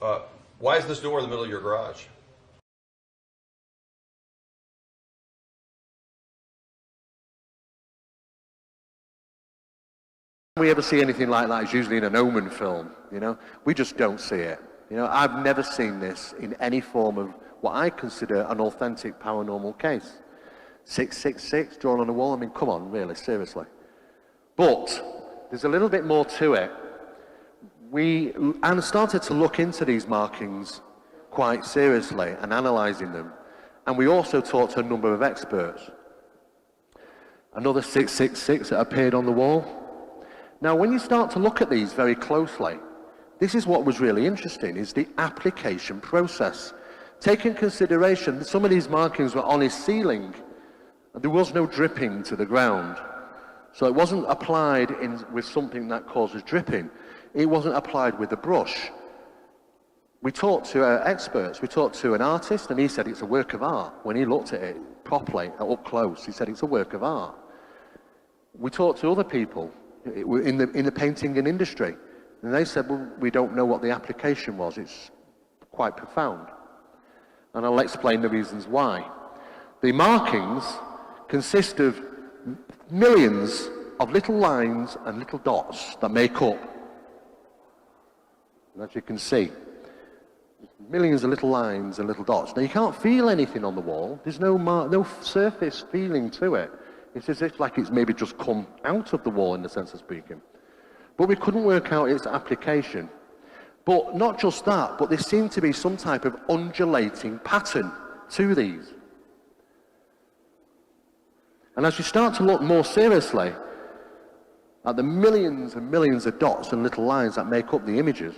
Uh, why is this door in the middle of your garage? If we ever see anything like that, it's usually in an omen film, you know. We just don't see it. You know, I've never seen this in any form of what I consider an authentic paranormal case. 666 drawn on the wall, I mean, come on, really, seriously. But there's a little bit more to it. Anne started to look into these markings quite seriously and analysing them. And we also talked to a number of experts. Another 666 that appeared on the wall. Now, when you start to look at these very closely, this is what was really interesting, is the application process. Take in consideration that some of these markings were on his ceiling, and there was no dripping to the ground. So it wasn't applied with something that causes dripping. It wasn't applied with a brush. We talked to experts. We talked to an artist, and he said it's a work of art. When he looked at it properly, up close, he said it's a work of art. We talked to other people in the painting and industry, and they said, well, we don't know what the application was. It's quite profound. And I'll explain the reasons why. The markings consist of millions of little lines and little dots that make up, and as you can see, millions of little lines and little dots. Now, you can't feel anything on the wall. There's no surface feeling to it. It's as if like it's maybe just come out of the wall in the sense of speaking. But we couldn't work out its application. But not just that, but there seemed to be some type of undulating pattern to these. And as you start to look more seriously at the millions and millions of dots and little lines that make up the images,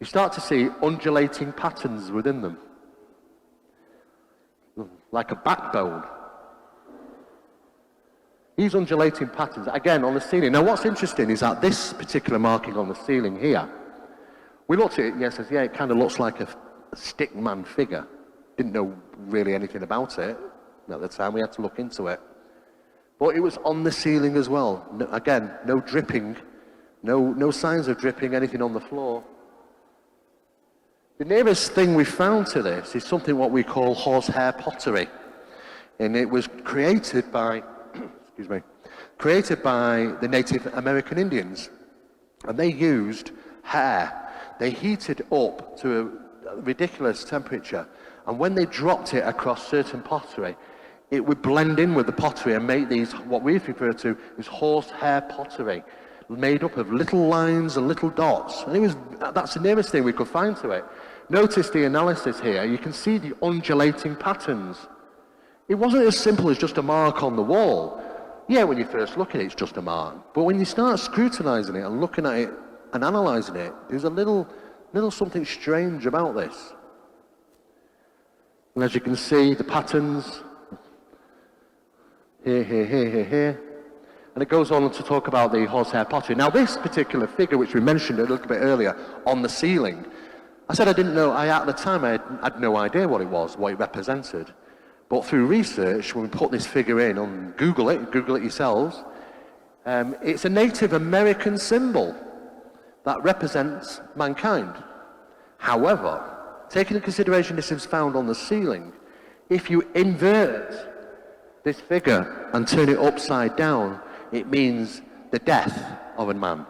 you start to see undulating patterns within them, like a backbone. These undulating patterns, again, on the ceiling. Now, what's interesting is that this particular marking on the ceiling here, we looked at it and yes, says, yeah, it kind of looks like a stickman figure. Didn't know really anything about it at the time. We had to look into it. But it was on the ceiling as well. No, again, no dripping, no signs of dripping, anything on the floor. The nearest thing we found to this is something what we call horsehair pottery. And it was created by, created by the Native American Indians. And they used hair. They heated up to a ridiculous temperature. And when they dropped it across certain pottery, it would blend in with the pottery and make these, what we refer to as horsehair pottery, made up of little lines and little dots. And that's the nearest thing we could find to it. Notice the analysis here. You can see the undulating patterns. It wasn't as simple as just a mark on the wall. Yeah, when you first look at it, it's just a mark. But when you start scrutinizing it and looking at it and analyzing it, there's a little something strange about this. And as you can see, the patterns, here, here, here, here, here. And it goes on to talk about the horsehair pottery. Now, this particular figure, which we mentioned a little bit earlier, on the ceiling, I said I didn't know, at the time I had no idea what it was, what it represented. But through research, when we put this figure in on Google it yourselves, it's a Native American symbol that represents mankind. However, taking into consideration this is found on the ceiling, if you invert this figure and turn it upside down, it means the death of a man,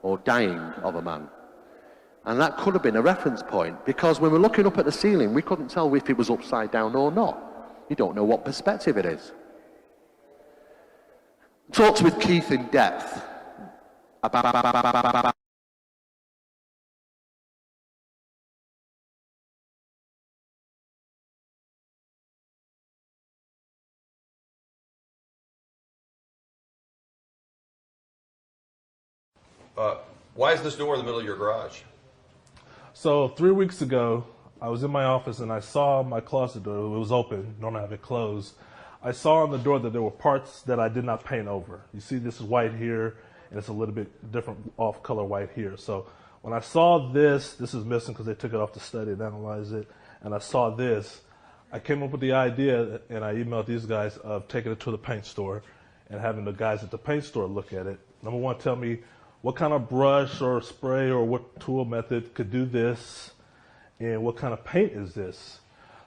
or dying of a man. And that could have been a reference point, because when we're looking up at the ceiling, we couldn't tell if it was upside down or not. You don't know what perspective it is. Talked with Keith in depth about why is this door in the middle of your garage? So 3 weeks ago, I was in my office and I saw my closet door. It was open. Normally I have it closed. I saw on the door that there were parts that I did not paint over. You see this is white here, and it's a little bit different off-color white here. So when I saw this is missing because they took it off to study and analyze it, and I saw this, I came up with the idea, and I emailed these guys, of taking it to the paint store and having the guys at the paint store look at it. Number one, tell me what kind of brush or spray or what tool method could do this, and what kind of paint is this?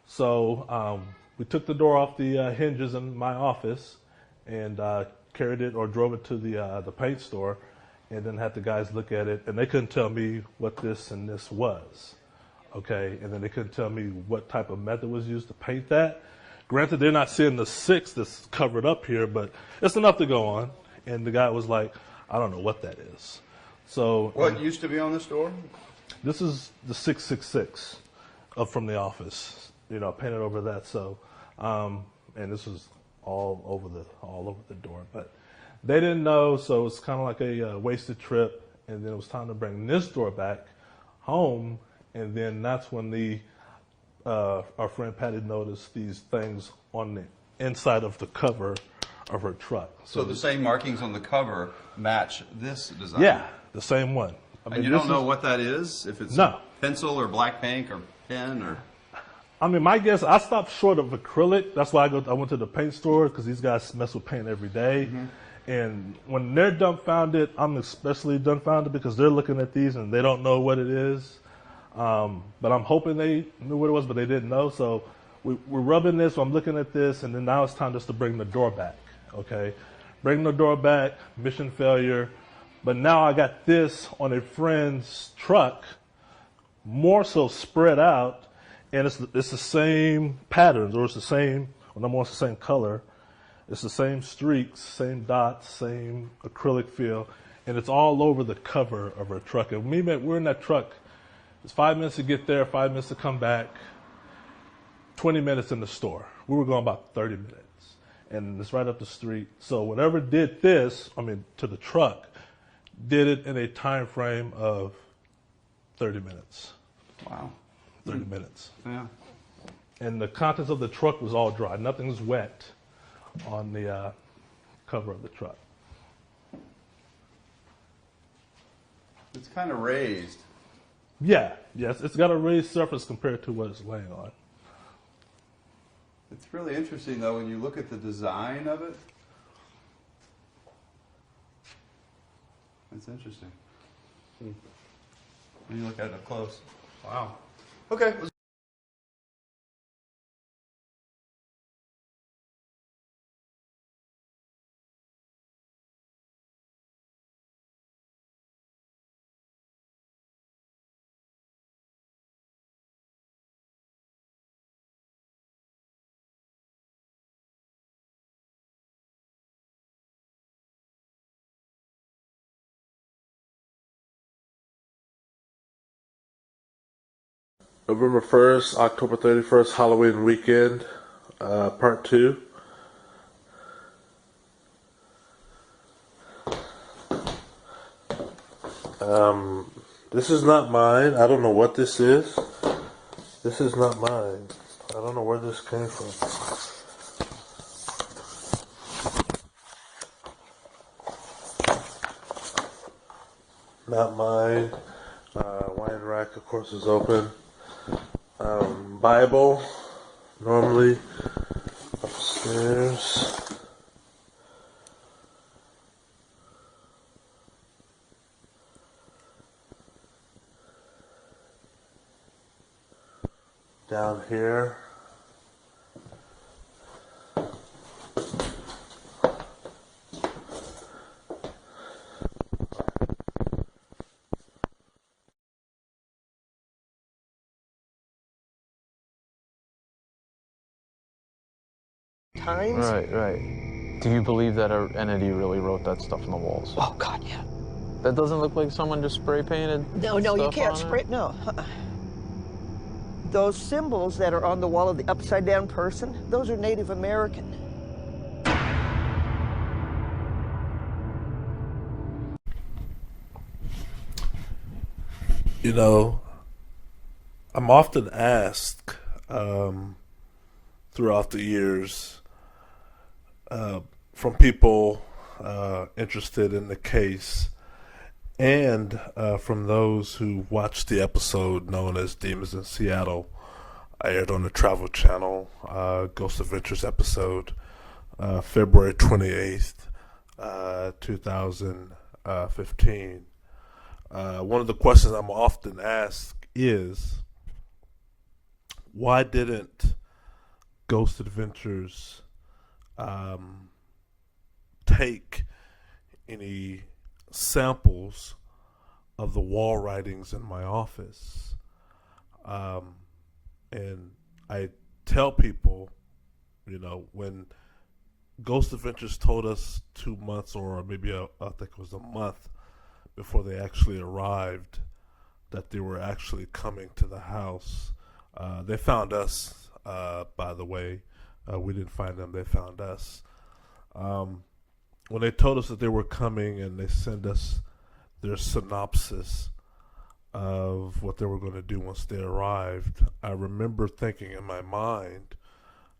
So we took the door off the hinges in my office and carried it or drove it to the paint store, and then had the guys look at it, and they couldn't tell me what this and this was. Okay, and then they couldn't tell me what type of method was used to paint that. Granted, they're not seeing the 6 that's covered up here, but it's enough to go on. And the guy was like, I don't know what that is. So What used to be on this door? this is the 666 up from the office, painted over that. So, and this was all over the door, but they didn't know. So it's kind of like a wasted trip. And then it was time to bring this door back home. And then that's when our friend Patty noticed these things on the inside of the cover of her truck. So the same markings on the cover match this design? Yeah, the same one. And you don't know what that is? If it's No. pencil or black paint or pen or... I mean, my guess, I stopped short of acrylic. That's why I went to the paint store, because these guys mess with paint every day. And when they're dumbfounded, I'm especially dumbfounded because they're looking at these and they don't know what it is. But I'm hoping they knew what it was, but they didn't know. So we're rubbing this, so I'm looking at this, and then now it's time just to bring the door back, okay? Bring the door back, mission failure. But now I got this on a friend's truck, more so spread out, and it's the same patterns, or it's the same, well, number one, it's the same color. It's the same streaks, same dots, same acrylic feel, and it's all over the cover of her truck. And we're in that truck. It's 5 minutes to get there, 5 minutes to come back, 20 minutes in the store. We were going about 30 minutes, and it's right up the street. So whatever did this, to the truck, did it in a time frame of 30 minutes. Wow. 30 minutes. Yeah. And the contents of the truck was all dry. Nothing's wet on the cover of the truck. It's kind of raised. Yeah, yes, it's got a raised surface compared to what it's laying on. It's really interesting, though, when you look at the design of it. It's interesting. When you look at it up close. Wow. Okay. November 1st, October 31st, Halloween weekend, part 2. This is not mine. I don't know what this is. This is not mine. I don't know where this came from. Not mine. Wine rack, of course, is open. Bible, normally upstairs. Down here. Times? Right. Do you believe that an entity really wrote that stuff on the walls? Oh, God, yeah. That doesn't look like someone just spray painted. No, you stuff can't on spray. it? No. Those symbols that are on the wall of the upside down person, those are Native American. You know, I'm often asked throughout the years from people interested in the case and from those who watched the episode known as Demons in Seattle, aired on the Travel Channel, Ghost Adventures episode, February 28th, 2015. one of the questions I'm often asked is, why didn't Ghost Adventures take any samples of the wall writings in my office? And I tell people, when Ghost Adventures told us 2 months, or maybe I think it was a month before they actually arrived, that they were actually coming to the house. They found us, by the way. We didn't find them, they found us. When they told us that they were coming and they sent us their synopsis of what they were going to do once they arrived, I remember thinking in my mind,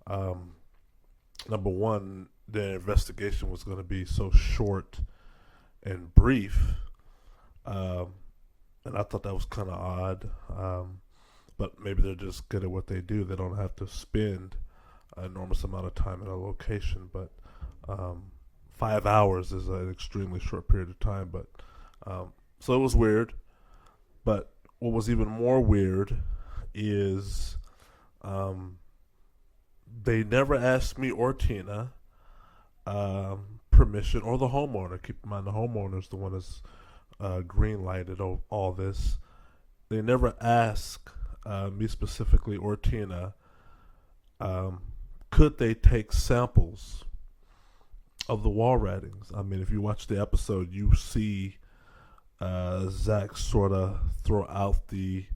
number one, the investigation was going to be so short and brief, and I thought that was kind of odd, but maybe they're just good at what they do. They don't have to spend an enormous amount of time in a location, but 5 hours is an extremely short period of time. But so it was weird. But what was even more weird is they never asked me or Tina permission, or the homeowner. Keep in mind, the homeowner is the one that's green lighted all this. They never asked me specifically or Tina, could they take samples of the wall writings? I mean, if you watch the episode, you see Zach sort of throw out the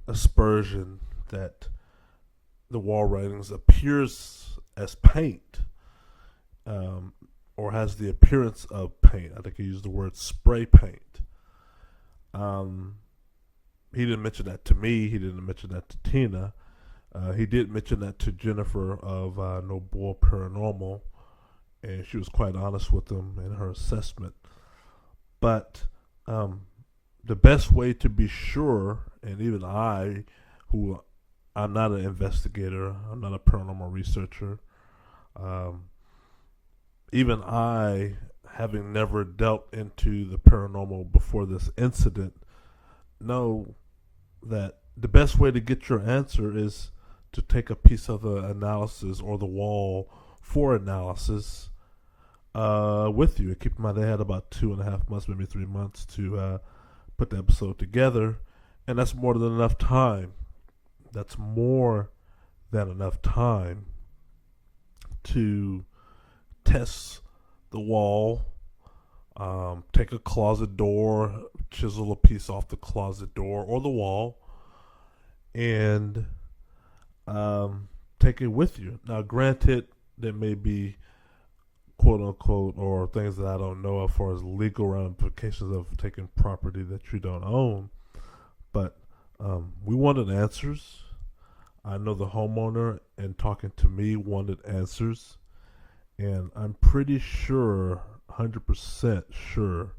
aspersion that the wall writings appears as paint, or has the appearance of paint. I think he used the word spray paint. He didn't mention that to me. He didn't mention that to Tina. He did mention that to Jennifer of No Bull Paranormal, and she was quite honest with him in her assessment. But the best way to be sure, and even I, who I'm not an investigator, I'm not a paranormal researcher, even I, having never dealt into the paranormal before this incident, know that the best way to get your answer is to take a piece of the analysis or the wall for analysis with you. Keep in mind, they had about 2.5 months, maybe 3 months to put the episode together, and that's more than enough time. That's more than enough time to test the wall, take a closet door, chisel a piece off the closet door or the wall, and take it with you. Now, granted, there may be quote unquote, or things that I don't know as far as legal ramifications of taking property that you don't own, but we wanted answers. I know the homeowner, and talking to me, wanted answers, and I'm pretty sure, 100% sure,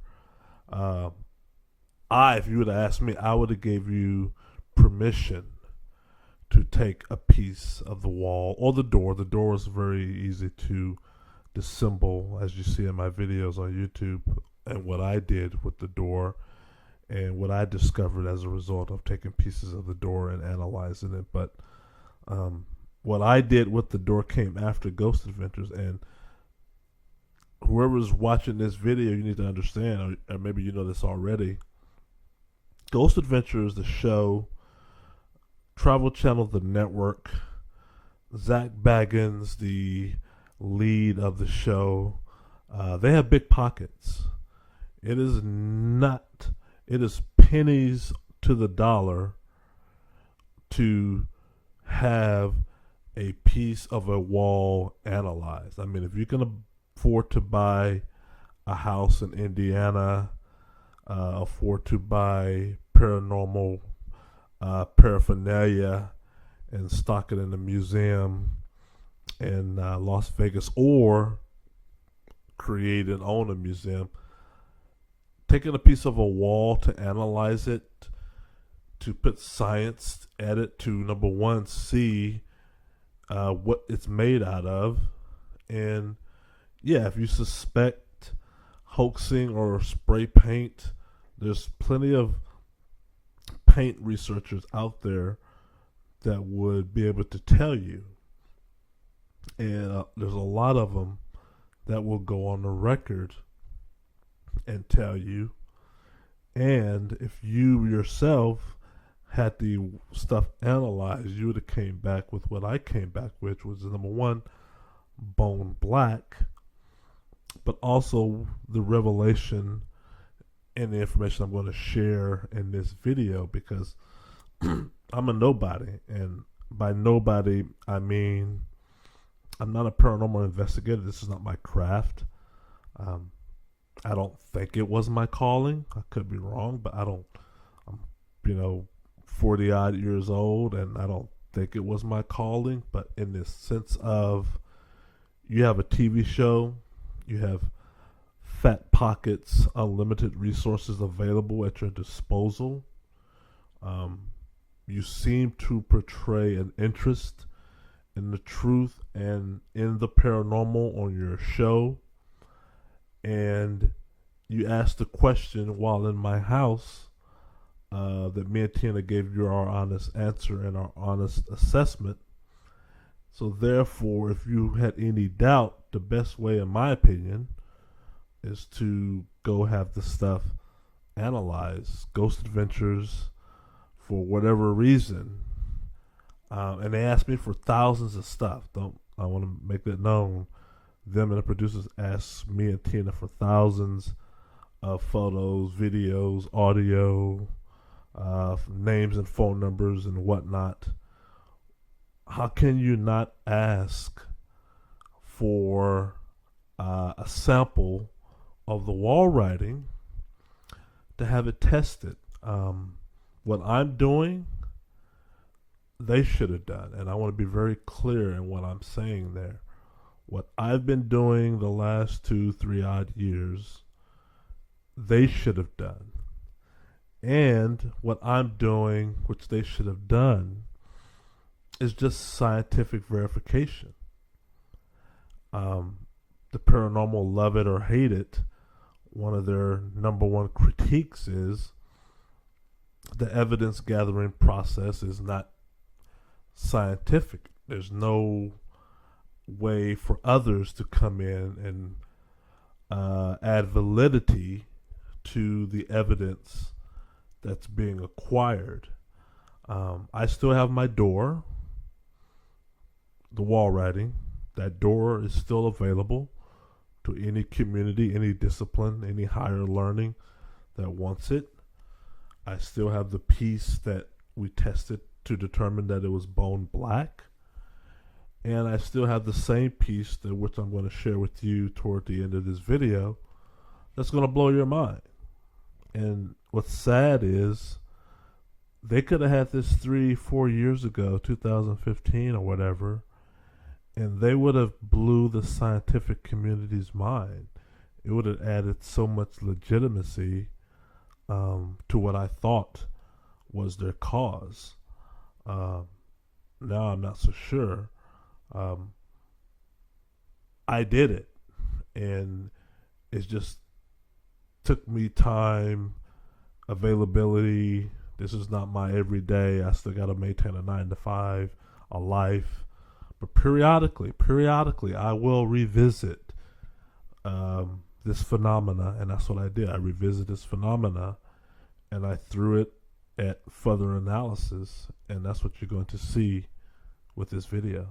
if you would have asked me, I would have gave you permission to take a piece of the wall or the door. The door is very easy to disassemble, as you see in my videos on YouTube, and what I did with the door and what I discovered as a result of taking pieces of the door and analyzing it. But what I did with the door came after Ghost Adventures, and whoever's watching this video, you need to understand, or maybe you know this already, Ghost Adventures, the show, Travel Channel, the network, Zach Baggins, the lead of the show, they have big pockets. It is pennies to the dollar to have a piece of a wall analyzed. I mean, if you can afford to buy a house in Indiana, afford to buy paranormal paraphernalia and stock it in a museum in Las Vegas, or create and own a museum, taking a piece of a wall to analyze it, to put science at it, to number one, see what it's made out of, and yeah, if you suspect hoaxing or spray paint, There's plenty of paint researchers out there that would be able to tell you. And there's a lot of them that will go on the record and tell you. And if you yourself had the stuff analyzed, you would have came back with what I came back with, which was number one, bone black, but also the revelation and the information I'm going to share in this video, because I'm a nobody. And by nobody, I mean I'm not a paranormal investigator. This is not my craft. I don't think it was my calling. I could be wrong, but I'm 40 odd years old, and I don't think it was my calling. But in this sense of, you have a TV show, you have fat pockets, unlimited resources available at your disposal. You seem to portray an interest in the truth and in the paranormal on your show. And you asked the question while in my house that me and Tina gave you our honest answer and our honest assessment. So therefore, if you had any doubt, the best way, in my opinion, is to go have the stuff analyzed. Ghost Adventures, for whatever reason, and they asked me for thousands of stuff. I want to make that known. Them and the producers asked me and Tina for thousands of photos, videos, audio, names and phone numbers and whatnot. How can you not ask for a sample of the wall writing to have it tested? What I'm doing, they should have done. And I want to be very clear in what I'm saying there. What I've been doing the last 2-3 odd years, they should have done. And what I'm doing, which they should have done, is just scientific verification. The paranormal, love it or hate it, one of their number one critiques is the evidence gathering process is not scientific. There's no way for others to come in and add validity to the evidence that's being acquired. I still have my door, the wall writing. That door is still available to any community, any discipline, any higher learning that wants it. I still have the piece that we tested to determine that it was bone black. And I still have the same piece, that which I'm going to share with you toward the end of this video, that's going to blow your mind. And what's sad is they could have had this 3-4 years ago, 2015 or whatever, and they would have blew the scientific community's mind. It would have added so much legitimacy to what I thought was their cause. Now I'm not so sure. I did it, and it just took me time, availability. This is not my everyday. I still got to maintain a 9-to-5, a life. But periodically, I will revisit this phenomena, and that's what I did. I revisited this phenomena, and I threw it at further analysis, and that's what you're going to see with this video.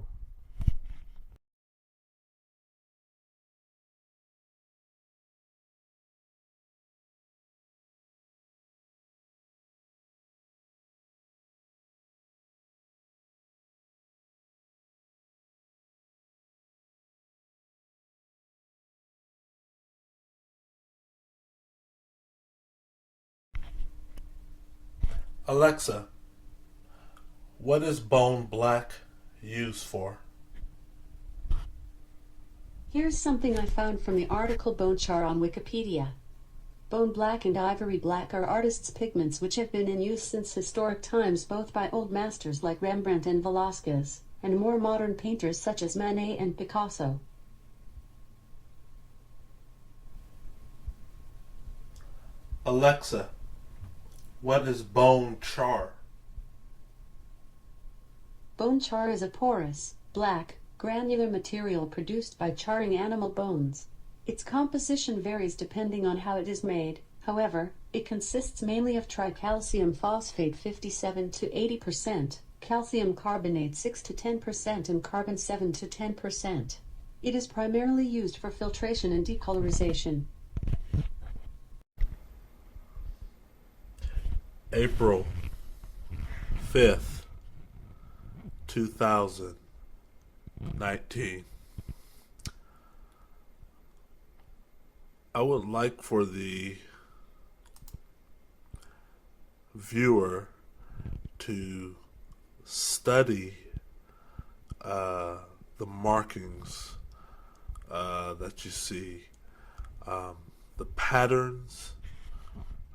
Alexa, what is bone black used for? Here's something I found from the article Bone Char on Wikipedia. Bone black and ivory black are artists' pigments which have been in use since historic times, both by old masters like Rembrandt and Velázquez, and more modern painters such as Manet and Picasso. Alexa, What is bone char? Bone char is a porous, black, granular material produced by charring animal bones. Its composition varies depending on how it is made. However, it consists mainly of tricalcium phosphate 57 to 80%, calcium carbonate 6 to 10%, and carbon 7 to 10%. It is primarily used for filtration and decolorization. April 5th, 2019. I would like for the viewer to study the markings that you see, the patterns,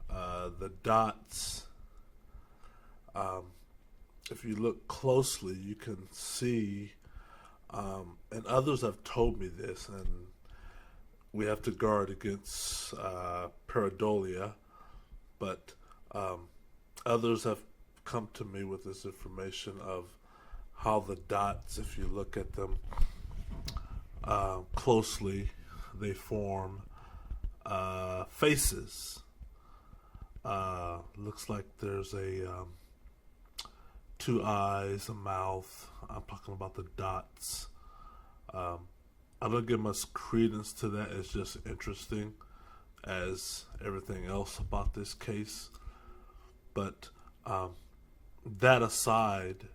the dots. If you look closely, you can see, and others have told me this, and we have to guard against pareidolia, but others have come to me with this information of how the dots, if you look at them closely, they form faces. Looks like there's two eyes, a mouth. I'm talking about the dots. I don't give much credence to that. It's just interesting, as everything else about this case. But that aside,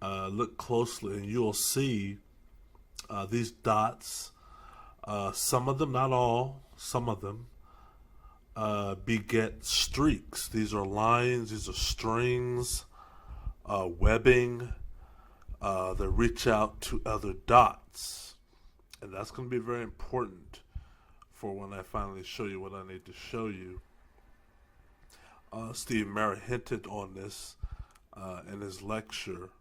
look closely and you'll see these dots. Some of them, not all, some of them beget streaks. These are lines, these are strings, webbing that reach out to other dots. And that's going to be very important for when I finally show you what I need to show you. Steve Merritt hinted on this in his lecture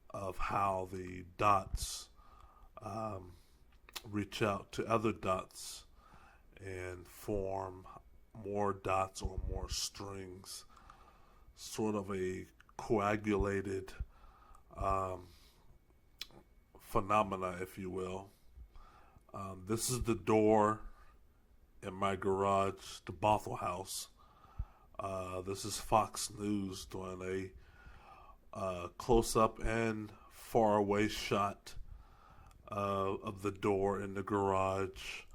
of how the dots reach out to other dots and form more dots or more strings, sort of a coagulated phenomena, if you will. This is the door in my garage, the Bothell House. This is Fox News doing a close-up and far-away shot of the door in the garage.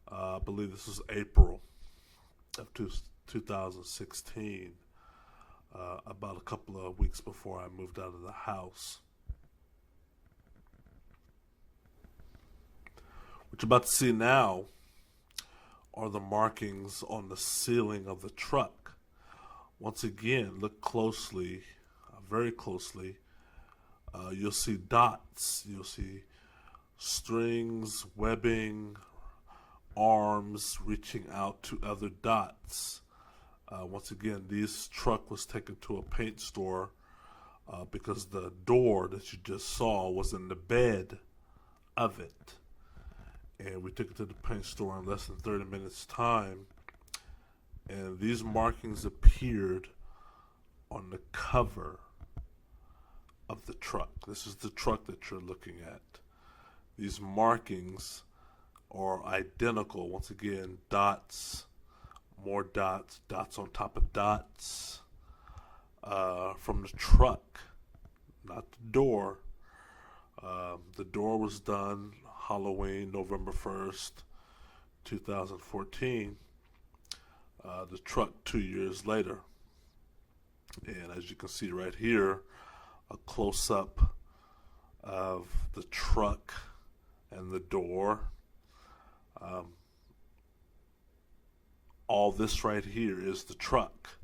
I believe this is April of 2016, about a couple of weeks before I moved out of the house. What you're about to see now are the markings on the ceiling of the truck. Once again, look closely, very closely. You'll see dots, you'll see strings, webbing, arms reaching out to other dots. Once again, this truck was taken to a paint store because the door that you just saw was in the bed of it. And we took it to the paint store in less than 30 minutes time, and these markings appeared on the cover of the truck. This is the truck that you're looking at. These markings are identical. Once again, dots, more dots, dots on top of dots, from the truck, not the door. The door was done Halloween, November 1st, 2014. The truck 2 years later. And as you can see right here, a close-up of the truck and the door. All this right here is the truck.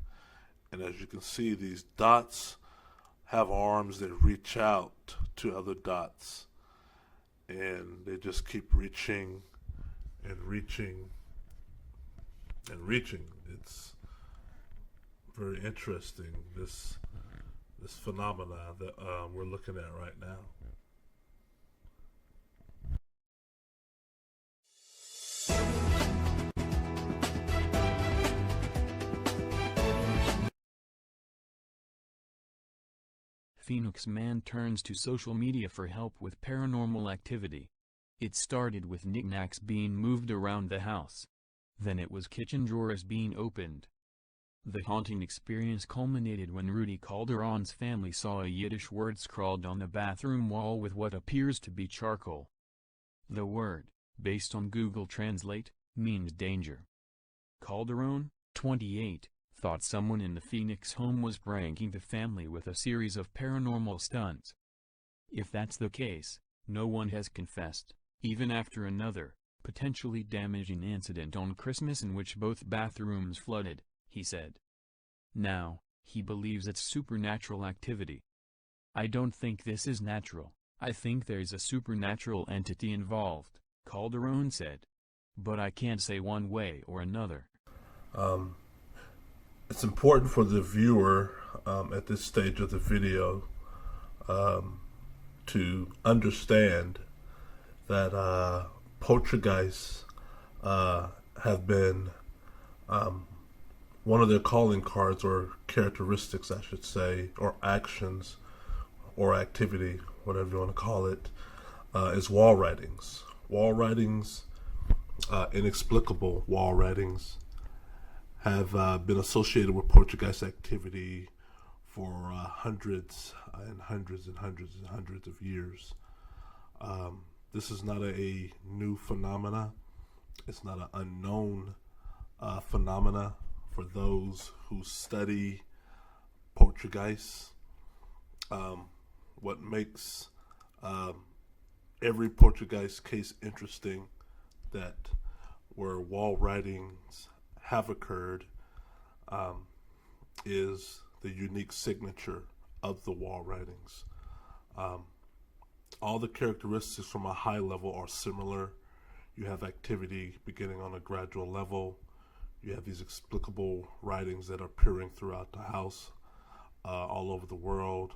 And as you can see, these dots have arms that reach out to other dots. And they just keep reaching and reaching and reaching. It's very interesting, this phenomena that we're looking at right now. Phoenix man turns to social media for help with paranormal activity. It started with knickknacks being moved around the house. Then it was kitchen drawers being opened. The haunting experience culminated when Rudy Calderon's family saw a Yiddish word scrawled on the bathroom wall with what appears to be charcoal. The word, based on Google Translate, means danger. Calderon, 28, thought someone in the Phoenix home was pranking the family with a series of paranormal stunts. If that's the case, no one has confessed, even after another, potentially damaging incident on Christmas in which both bathrooms flooded, he said. Now, he believes it's supernatural activity. I don't think this is natural. I think there's a supernatural entity involved, Calderon said. But I can't say one way or another. It's important for the viewer at this stage of the video to understand that poltergeists have been one of their calling cards, or characteristics I should say, or actions or activity, whatever you want to call it, is wall writings. Wall writings, inexplicable wall writings, have been associated with poltergeist activity for hundreds and hundreds and hundreds and hundreds of years. This is not a new phenomena. It's not an unknown phenomena for those who study poltergeists. What makes every poltergeist case interesting, that where wall writings have occurred, is the unique signature of the wall writings. All the characteristics from a high level are similar. You have activity beginning on a gradual level. You have these explicable writings that are appearing throughout the house, all over the world,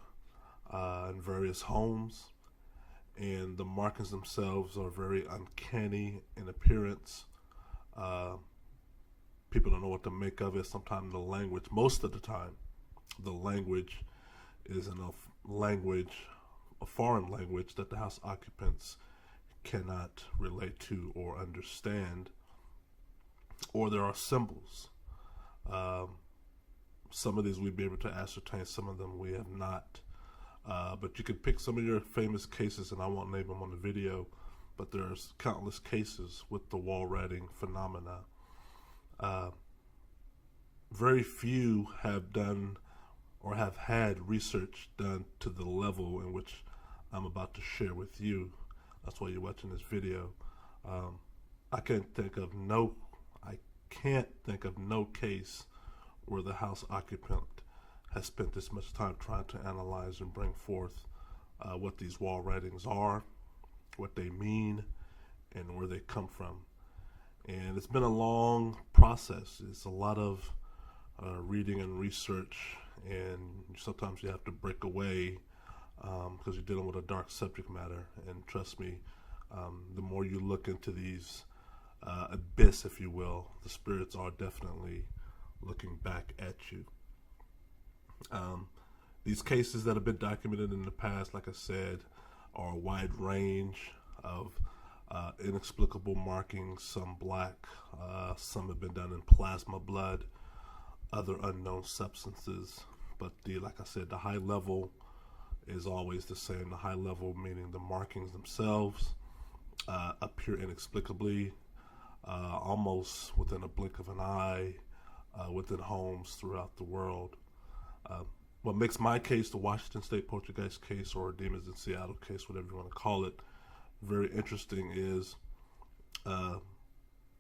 in various homes. And the markings themselves are very uncanny in appearance. People don't know what to make of it. Sometimes the language, most of the time, the language is in a foreign language that the house occupants cannot relate to or understand. Or there are symbols. Some of these we'd be able to ascertain, some of them we have not. But you could pick some of your famous cases, and I won't name them on the video, but there's countless cases with the wall writing phenomena. Very few have done or have had research done to the level in which I'm about to share with you. That's why you're watching this video. I can't think of no case where the house occupant has spent this much time trying to analyze and bring forth what these wall writings are, what they mean, and where they come from. And it's been a long process. It's a lot of reading and research, and sometimes you have to break away because you're dealing with a dark subject matter. And trust me, the more you look into these abyss, if you will, the spirits are definitely looking back at you. These cases that have been documented in the past, like I said, are a wide range of inexplicable markings, some black, some have been done in plasma blood, other unknown substances. But like I said, the high level is always the same. The high level meaning the markings themselves appear inexplicably, almost within a blink of an eye, within homes throughout the world. What makes my case, the Washington State Poltergeist case, or Demons in Seattle case, whatever you want to call it, very interesting is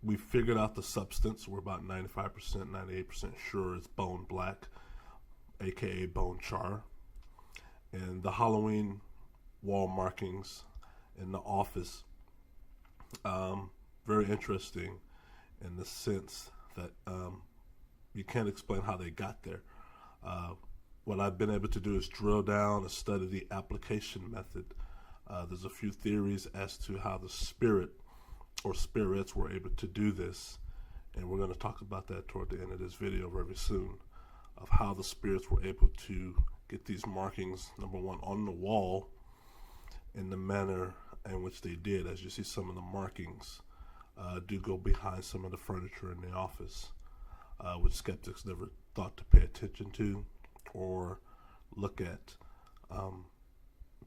we figured out the substance. We're about 95%, 98% sure it's bone black, aka bone char. And the Halloween wall markings in the office, very interesting in the sense that you can't explain how they got there. What I've been able to do is drill down and study the application method. There's a few theories as to how the spirit or spirits were able to do this, and we're going to talk about that toward the end of this video very soon, of how the spirits were able to get these markings, number one, on the wall in the manner in which they did. As you see, some of the markings do go behind some of the furniture in the office, which skeptics never thought to pay attention to or look at.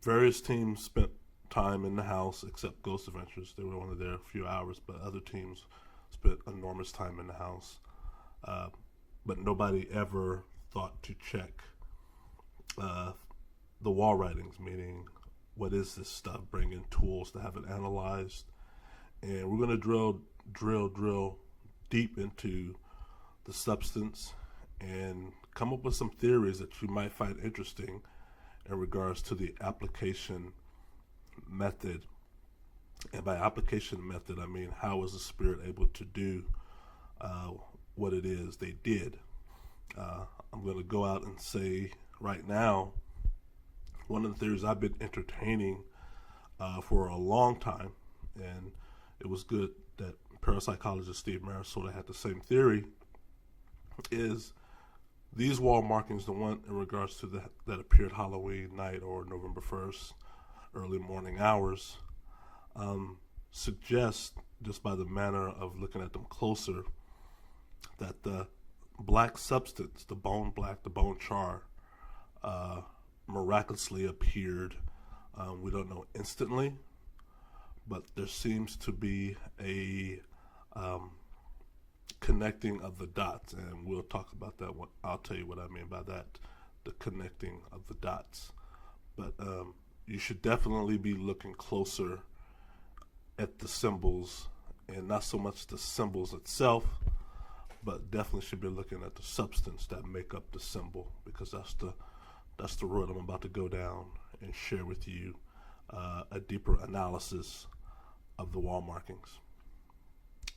Various teams spent time in the house, except Ghost Adventures. They were only there a few hours, but other teams spent enormous time in the house. But nobody ever thought to check the wall writings, meaning what is this stuff, bring in tools to have it analyzed. And we're going to drill deep into the substance and come up with some theories that you might find interesting in regards to the application method. And by application method, I mean, how was the spirit able to do what it is they did? I'm going to go out and say right now, one of the theories I've been entertaining for a long time, and it was good that parapsychologist Steve Marisola had the same theory, is these wall markings, the one in regards to that appeared Halloween night or November 1st, early morning hours, suggest, just by the manner of looking at them closer, that the black substance, the bone black, the bone char, miraculously appeared. We don't know instantly, but there seems to be a connecting of the dots, and we'll talk about that. I'll tell you what I mean by that, the connecting of the dots. But you should definitely be looking closer at the symbols, and not so much the symbols itself, but definitely should be looking at the substance that make up the symbol, because that's the road I'm about to go down and share with you a deeper analysis of the wall markings.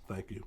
Thank you.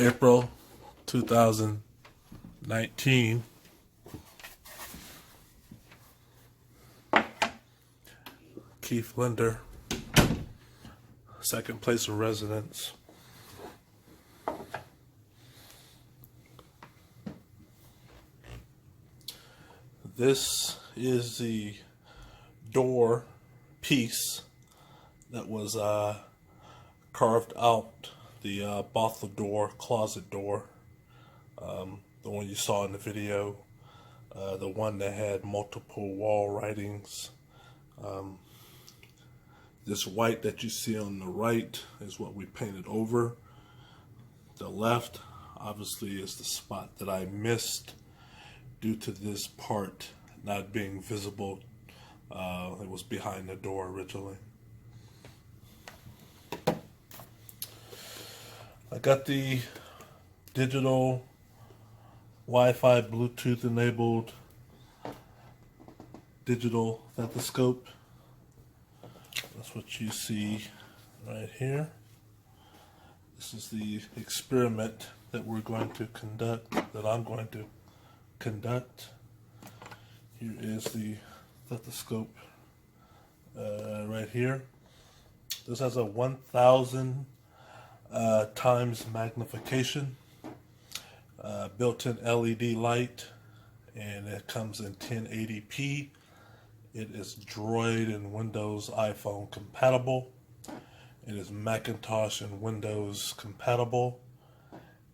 April 2019. Keith Linder, second place of residence. This is the door piece that was carved out, the Bothell door, closet door, the one you saw in the video, the one that had multiple wall writings. This white that you see on the right is what we painted over. The left, obviously, is the spot that I missed due to this part not being visible. It was behind the door originally. I got the digital Wi-Fi Bluetooth enabled digital stethoscope. That's what you see right here. This is the experiment that we're going to conduct, that I'm going to conduct. Here is the stethoscope right here. This has a 1000 times magnification, built-in LED light, and it comes in 1080p. It is Droid and Windows iPhone compatible. It is Macintosh and Windows compatible,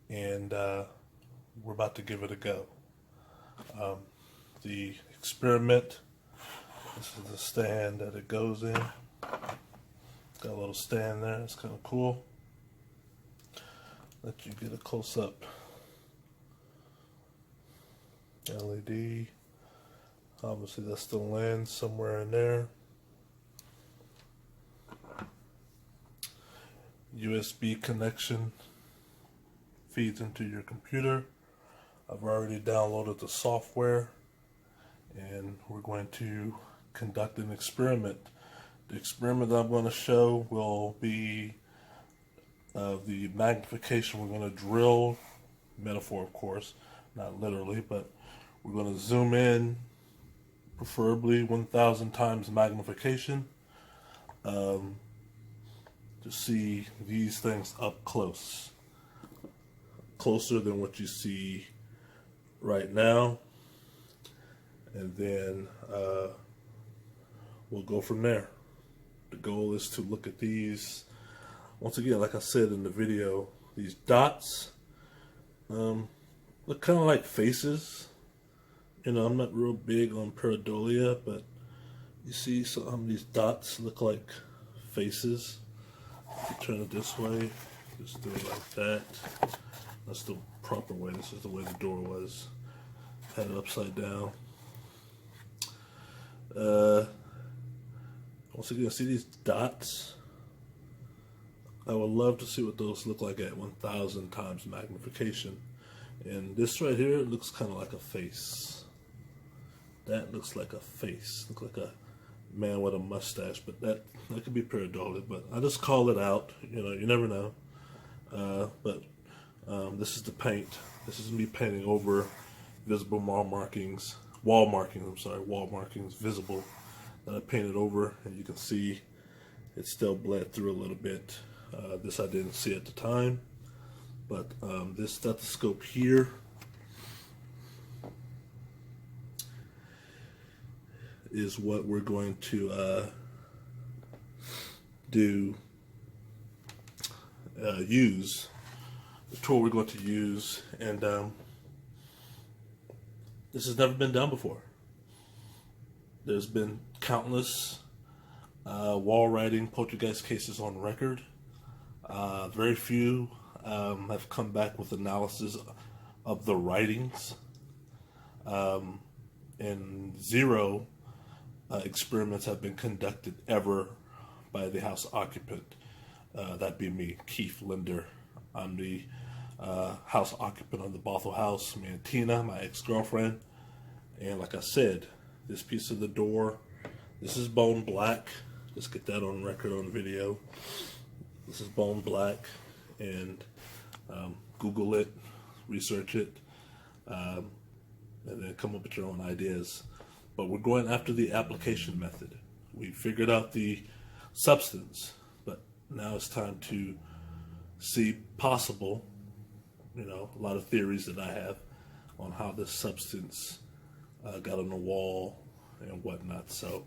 and we're about to give it a go. The experiment, this is the stand that it goes in. Got a little stand there, it's kind of cool. Let you get a close-up. LED. Obviously that's the lens somewhere in there. USB connection feeds into your computer. I've already downloaded the software, and we're going to conduct an experiment. The experiment that I'm going to show will be the magnification. We're going to drill, metaphor of course, not literally, but we're going to zoom in, preferably 1000 times magnification, to see these things up close, closer than what you see right now, and then we'll go from there. The goal is to look at these, once again, like I said in the video, these dots look kind of like faces. You know, I'm not real big on pareidolia, but you see some of these dots look like faces. If you turn it this way, just do it like that. That's the proper way. This is the way the door was. Had it upside down. Once again, see these dots? I would love to see what those look like at 1000 times magnification. And this right here looks kind of like a face. That looks like a face. Looks like a man with a mustache, but that could be pareidolia. But I just call it out. You know, you never know. But this is the paint. This is me painting over visible wall markings, visible, that I painted over, and you can see it still bled through a little bit. This I didn't see at the time, but this stethoscope here is what we're going to use, the tool we're going to use, and this has never been done before. There's been countless wall writing poltergeist cases on record. Very few have come back with analysis of the writings, and zero experiments have been conducted ever by the house occupant. That'd be me, Keith Linder. I'm the house occupant of the Bothell house, me and Tina, my ex-girlfriend. And like I said, this piece of the door, this is bone black. Let's get that on record on video. This is bone black, and Google it, research it, and then come up with your own ideas. But we're going after the application method. We figured out the substance, but now it's time to see possible, a lot of theories that I have on how this substance got on the wall and whatnot. So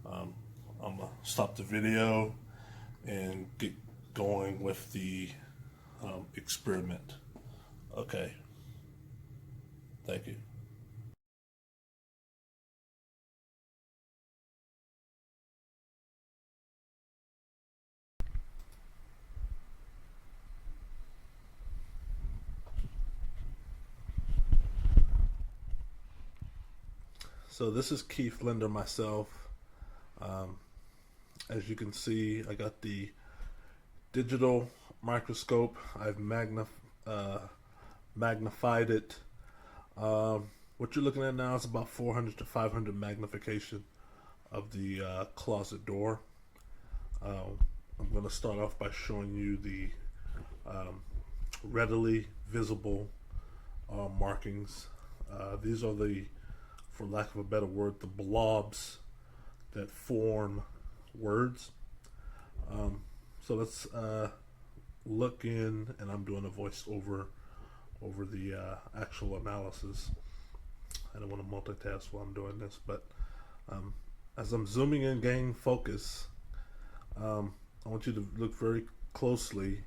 I'm going to stop the video and get going with the experiment. Okay. Thank you. So this is Keith Linder myself. As you can see, I got the digital microscope. I've magnified it. What you're looking at now is about 400 to 500 magnification of the closet door. I'm going to start off by showing you the readily visible markings. These are the, for lack of a better word, the blobs that form words. So let's look in, and I'm doing a voice over the actual analysis. I don't want to multitask while I'm doing this, but as I'm zooming in, gain focus, I want you to look very closely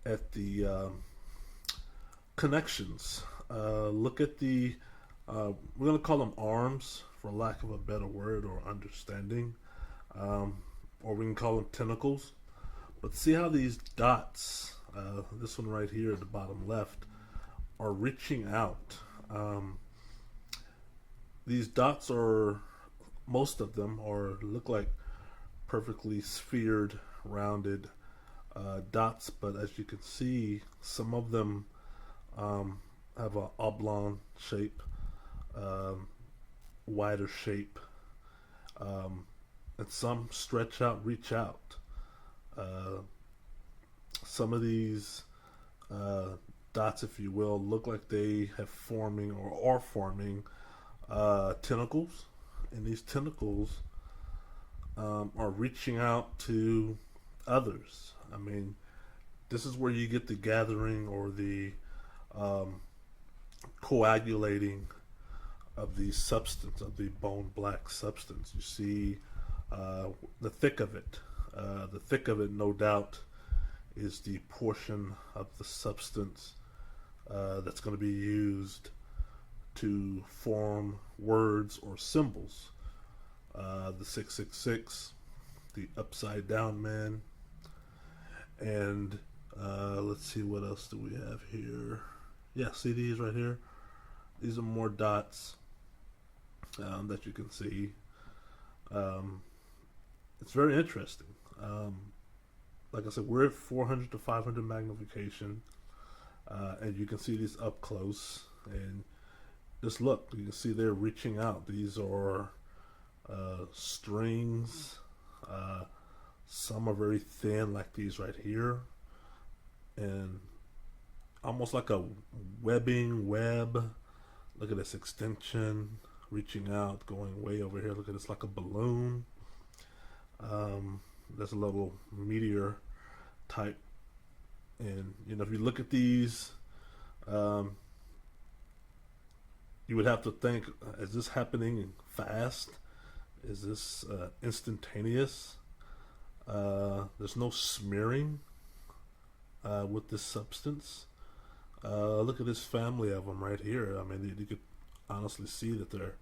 at the connections. Look at the, we're going to call them arms, for lack of a better word or understanding, or we can call them tentacles. But see how these dots, this one right here at the bottom left, are reaching out. These dots are, most of them look like perfectly sphered, rounded dots, but as you can see, some of them have an oblong shape, wider shape, and some stretch out, reach out. Some of these dots, if you will, look like they have forming or are forming tentacles, and these tentacles are reaching out to others. I mean, this is where you get the gathering or the coagulating of the substance, of the bone black substance. You see the thick of it. The thick of it, no doubt, is the portion of the substance that's going to be used to form words or symbols. The 666, the upside down man, and let's see, what else do we have here? Yeah, see these right here? These are more dots that you can see. It's very interesting. Like I said, we're at 400 to 500 magnification, and you can see these up close, and just look, you can see they're reaching out. These are strings. Some are very thin, like these right here, and almost like a web. Look at this extension, reaching out, going way over here. Look at this, like a balloon. There's a little meteor type, and if you look at these, you would have to think, is this happening fast? Is this instantaneous? There's no smearing with this substance. Look at this family of them right here. I mean, you could honestly see that they're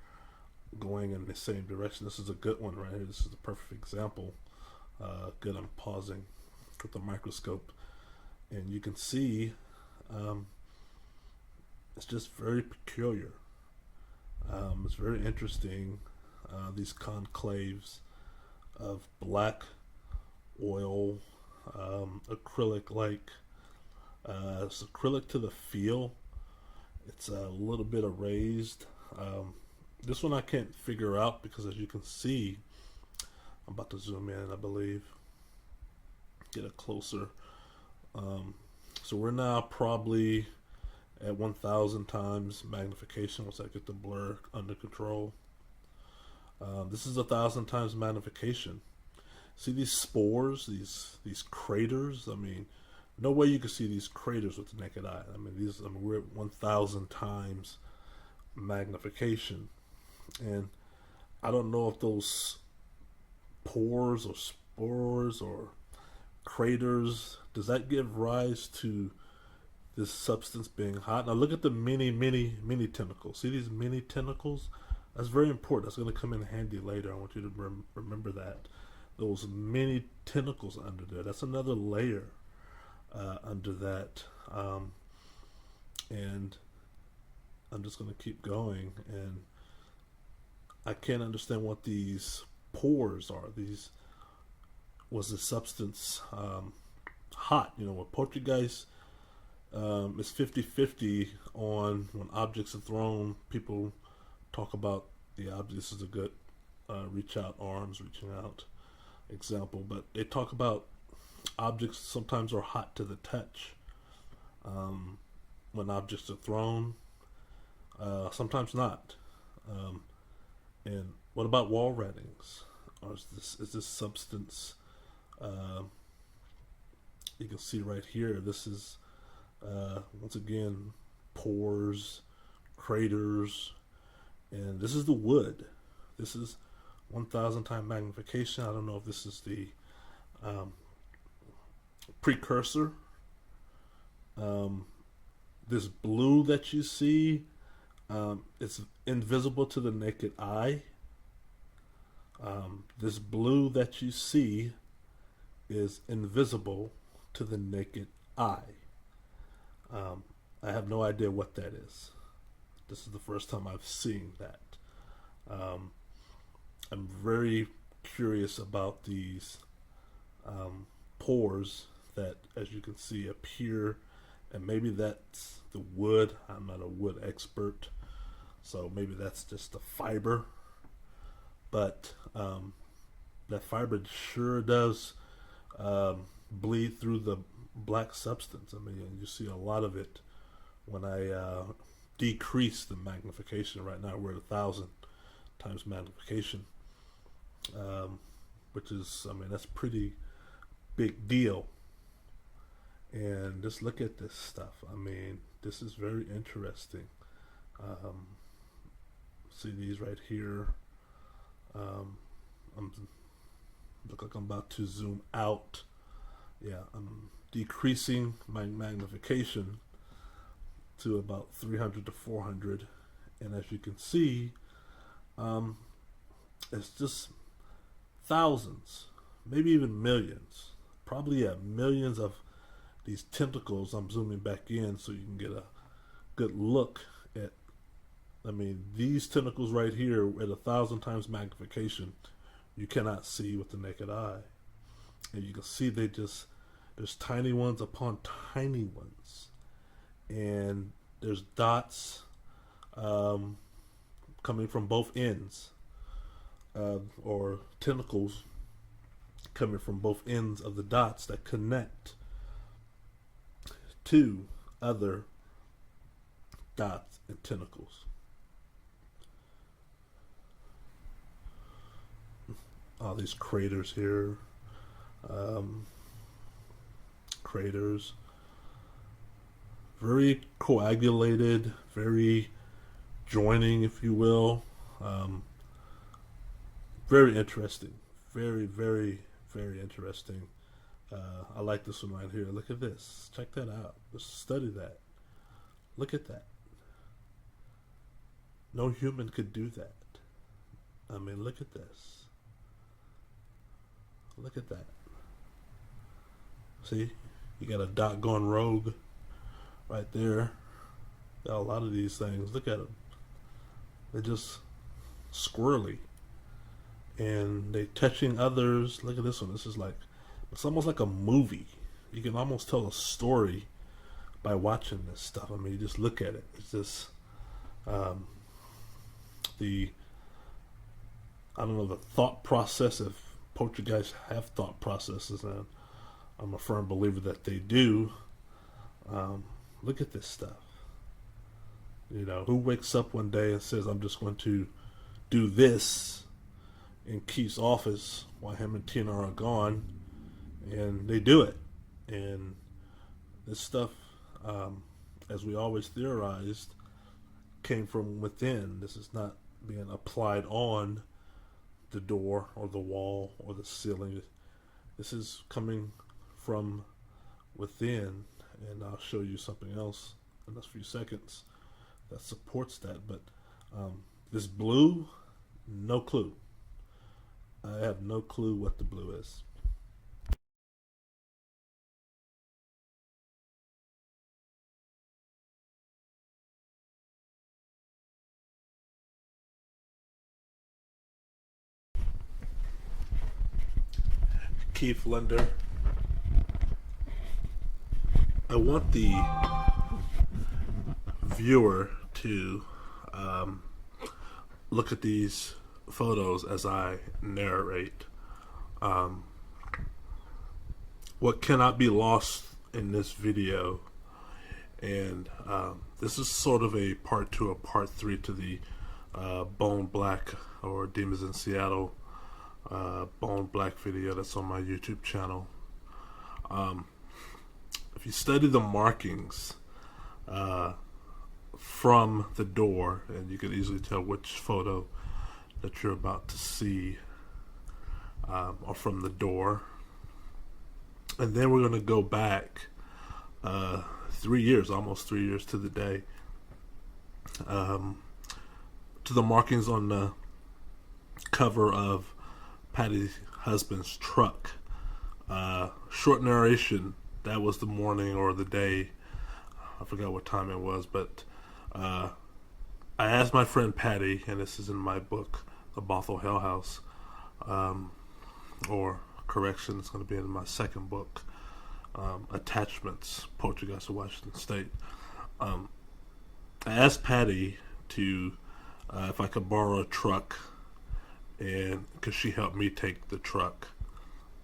going in the same direction. This is a good one right here. This is the perfect example. Good, I'm pausing with the microscope, and you can see it's just very peculiar. It's very interesting, these conclaves of black oil, acrylic-like. It's acrylic to the feel. It's a little bit erased. This one I can't figure out because, as you can see, I'm about to zoom in, I believe, get a closer So we're now probably at 1,000 times magnification once I get the blur under control. This is 1,000 times magnification. See these spores, these craters? I mean, no way you can see these craters with the naked eye. I mean, we're at 1,000 times magnification, and I don't know if those pores or spores or craters, does that give rise to this substance being hot? Now look at the mini tentacles. See these mini tentacles? That's very important. That's going to come in handy later. I want you to remember that. Those mini tentacles under there. That's another layer under that. And I'm just going to keep going. And I can't understand what these pores are. Was the substance hot? You know, with Poltergeist, it's 50-50 on when objects are thrown. People talk about the object. This is a good reaching out example, but they talk about objects sometimes are hot to the touch when objects are thrown, sometimes not. And what about wall reddings? Or is this substance, you can see right here, this is once again pores, craters, and this is the wood. This is 1,000 times magnification. I don't know if this is the precursor. This blue that you see, it's invisible to the naked eye. This blue that you see is invisible to the naked eye. I have no idea what that is. This is the first time I've seen that. I'm very curious about these pores that, as you can see, appear, and maybe that's the wood. I'm not a wood expert, so maybe that's just the fiber. But that fiber sure does bleed through the black substance. I mean, you see a lot of it when I decrease the magnification. Right now we're at 1,000 times magnification, which is, I mean, that's pretty big deal. And just look at this stuff. I mean, this is very interesting. See these right here. Look like I'm about to zoom out. Yeah, I'm decreasing my magnification to about 300 to 400, and as you can see, it's just thousands, maybe even millions, probably millions of these tentacles. I'm zooming back in so you can get a good look at, I mean, these tentacles right here at 1,000 times magnification, you cannot see with the naked eye. And you can see there's tiny ones upon tiny ones. And there's dots coming from both ends, or tentacles coming from both ends of the dots that connect to other dots and tentacles. All these craters here, craters, very coagulated, very joining, if you will. Very interesting, very interesting. I like this one right here. Look at this. Check that out. Just study that. Look at that. No human could do that. I mean, look at this. Look at that. See? You got a dot going rogue right there. Got a lot of these things. Look at them. They're just squirrely. And they touching others. Look at this one. This is like, it's almost like a movie. You can almost tell a story by watching this stuff. I mean, you just look at it. It's just the thought process. If Poltergeists have thought processes, and I'm a firm believer that they do. Look at this stuff. You know, who wakes up one day and says, I'm just going to do this in Keith's office while him and Tina are gone, and they do it. And this stuff, as we always theorized, came from within. This is not being applied on the door or the wall or the ceiling. This is coming from within, and I'll show you something else in a few seconds that supports that. But this blue, no clue. I have no clue what the blue is. Keith Linder. I want the viewer to look at these photos as I narrate. What cannot be lost in this video, and this is sort of a part 2 or part 3 to the Bone Black or Demons in Seattle Bone Black video that's on my YouTube channel. If you study the markings from the door, and you can easily tell which photo that you're about to see are from the door. And then we're going to go back 3 years, almost 3 years to the day, to the markings on the cover of Patty's husband's truck. Short narration, that was the morning or the day, I forgot what time it was, but I asked my friend Patty, and this is in my book, The Bothell Hell House, or correction, it's going to be in my second book, Attachments, Poltergeist of Washington State. I asked Patty to, if I could borrow a truck, and could she help me take the truck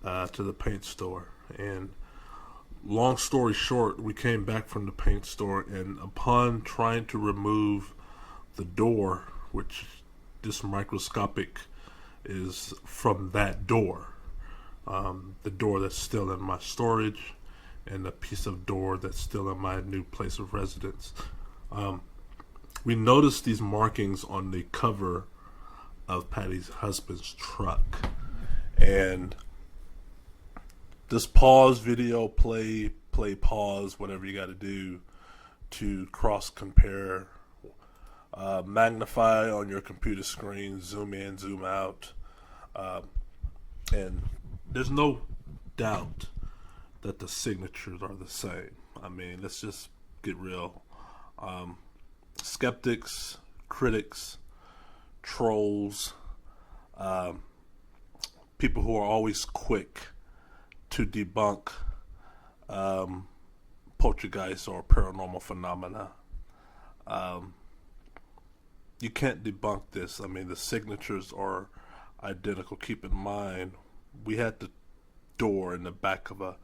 to the paint store. And long story short, we came back from the paint store, and upon trying to remove the door, which this microscopic is from that door, the door that's still in my storage and the piece of door that's still in my new place of residence, we noticed these markings on the cover of Patty's husband's truck. And this pause video, play pause, whatever you got to do to cross compare, magnify on your computer screen, zoom in, zoom out, and there's no doubt that the signatures are the same. I mean, let's just get real. Skeptics, critics, trolls, people who are always quick to debunk poltergeist or paranormal phenomena. You can't debunk this. I mean, the signatures are identical. Keep in mind, we had the door in the back of a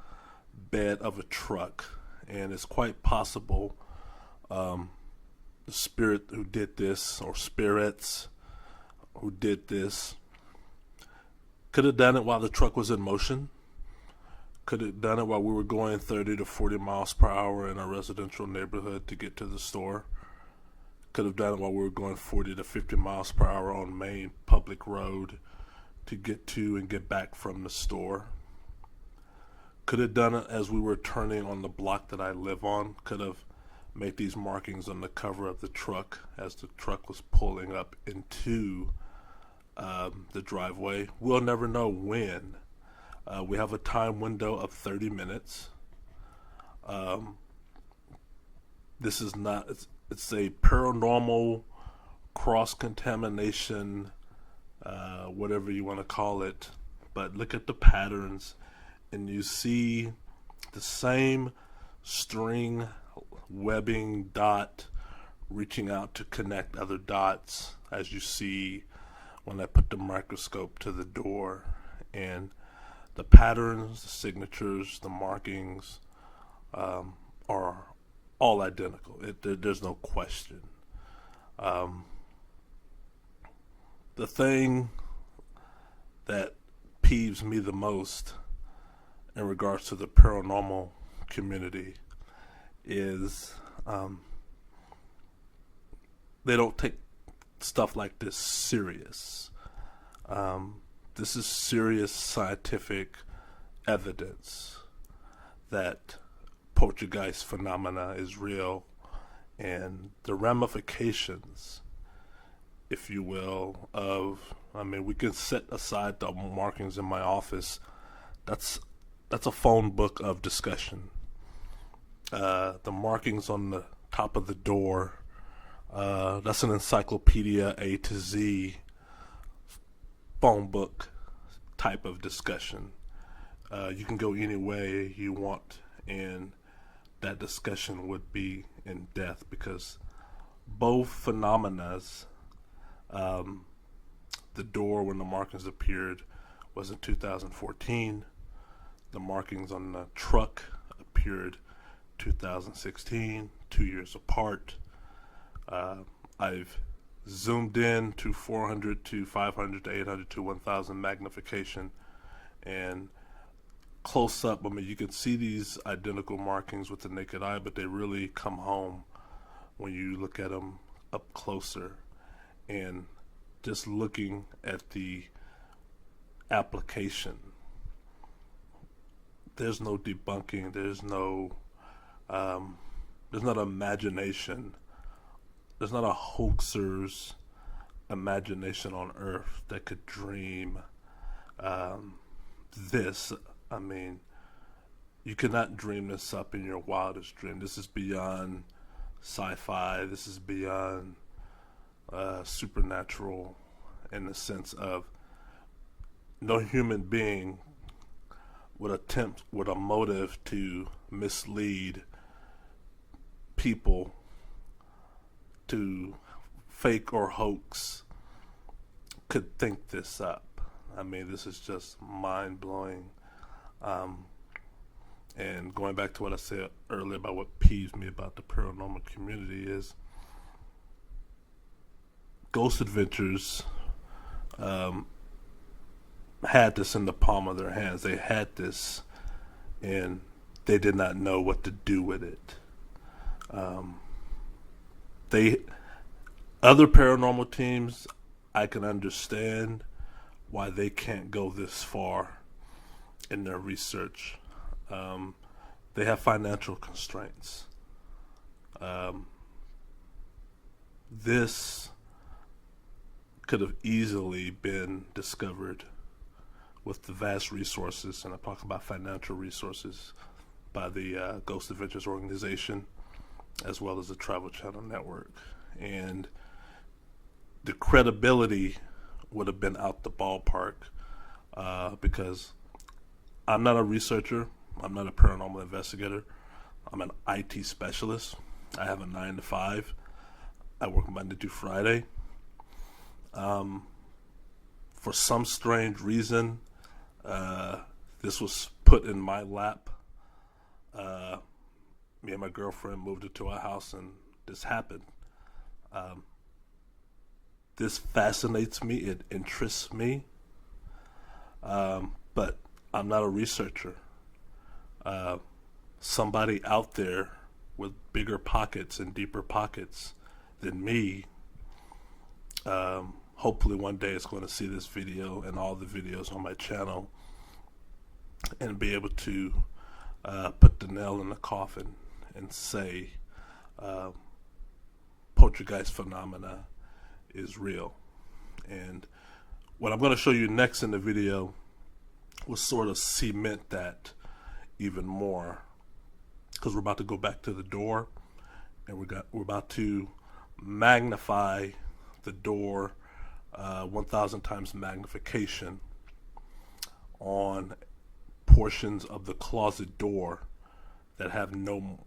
bed of a truck, and it's quite possible the spirit who did this, or spirits who did this, could have done it while the truck was in motion, could have done it while we were going 30 to 40 miles per hour in a residential neighborhood to get to the store, could have done it while we were going 40 to 50 miles per hour on Main Public Road to get to and get back from the store, could have done it as we were turning on the block that I live on, could have made these markings on the cover of the truck as the truck was pulling up into the driveway. We'll never know when. We have a time window of 30 minutes. This is not, it's a paranormal cross-contamination, whatever you want to call it. But look at the patterns, and you see the same string webbing dot reaching out to connect other dots as you see when I put the microscope to the door. And the patterns, the signatures, the markings are all identical. There's no question. The thing that peeves me the most in regards to the paranormal community is they don't take stuff like this serious. This is serious scientific evidence that Poltergeist phenomena is real, and the ramifications, if you will, we can set aside the markings in my office. That's a phone book of discussion. The markings on the top of the door, that's an encyclopedia A to Z phone book type of discussion. You can go any way you want, and that discussion would be in depth, because both phenomena, the door when the markings appeared was in 2014. The markings on the truck appeared 2016, 2 years apart. I've zoomed in to 400 to 500 to 800 to 1000 magnification, and close up, you can see these identical markings with the naked eye, but they really come home when you look at them up closer. And just looking at the application, there's no debunking, there's not imagination, there's not a hoaxer's imagination on earth that could dream this. You cannot dream this up in your wildest dream. This is beyond sci-fi. This is beyond supernatural, in the sense of no human being would attempt with a motive to mislead people to fake or hoax could think this up. This is just mind-blowing. And going back to what I said earlier about what peeves me about the paranormal community is Ghost Adventures had this in the palm of their hands. They had this, and they did not know what to do with it. Other paranormal teams, I can understand why they can't go this far in their research. They have financial constraints. This could have easily been discovered with the vast resources, and I talk about financial resources, by the Ghost Adventures organization, as well as the Travel Channel Network. And the credibility would have been out the ballpark, because I'm not a researcher, I'm not a paranormal investigator, I'm an IT specialist. I have a 9 to 5. I work Monday through Friday. For some strange reason, this was put in my lap. Me and my girlfriend moved into our house, and this happened. This fascinates me, it interests me, but I'm not a researcher. Somebody out there with bigger pockets and deeper pockets than me, hopefully one day is going to see this video and all the videos on my channel and be able to put the nail in the coffin and say poltergeist phenomena is real. And what I'm going to show you next in the video will sort of cement that even more, because we're about to go back to the door, and we're about to magnify the door 1,000 times magnification on portions of the closet door that have no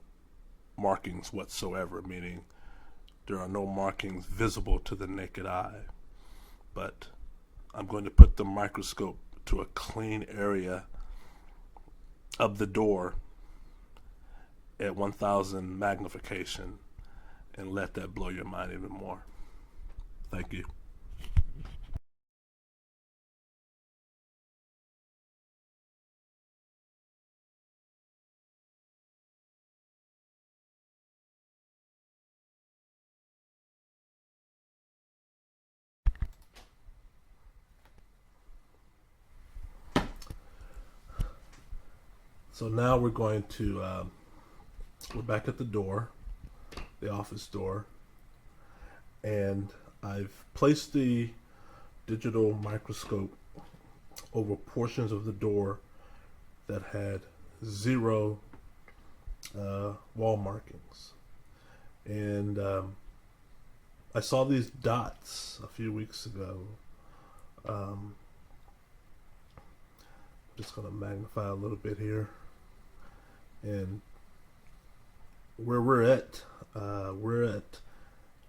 markings whatsoever, meaning there are no markings visible to the naked eye. But I'm going to put the microscope to a clean area of the door at 1000 magnification and let that blow your mind even more. Thank you. So now we're going to, we're back at the door, the office door, and I've placed the digital microscope over portions of the door that had 0 wall markings. And I saw these dots a few weeks ago. Just going to magnify a little bit here. And where we're at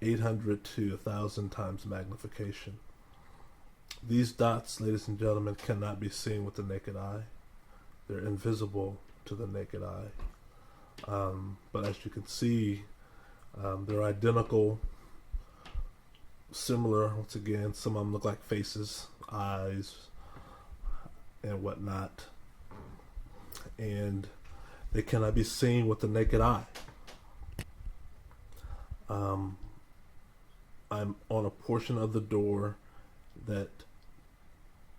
800 to 1,000 times magnification. These dots, ladies and gentlemen, cannot be seen with the naked eye. They're invisible to the naked eye. But as you can see, they're identical, similar. Once again, some of them look like faces, eyes, and whatnot. And they cannot be seen with the naked eye. I'm on a portion of the door that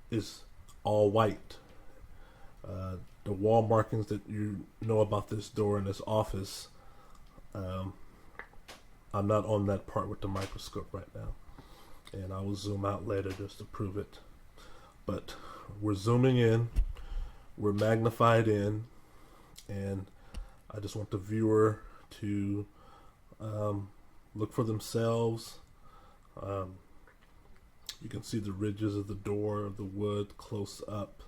is all white. The wall markings that you know about this door in this office, I'm not on that part with the microscope right now. And I will zoom out later just to prove it. But we're zooming in, we're magnified in, and I just want the viewer to look for themselves. You can see the ridges of the door of the wood close up,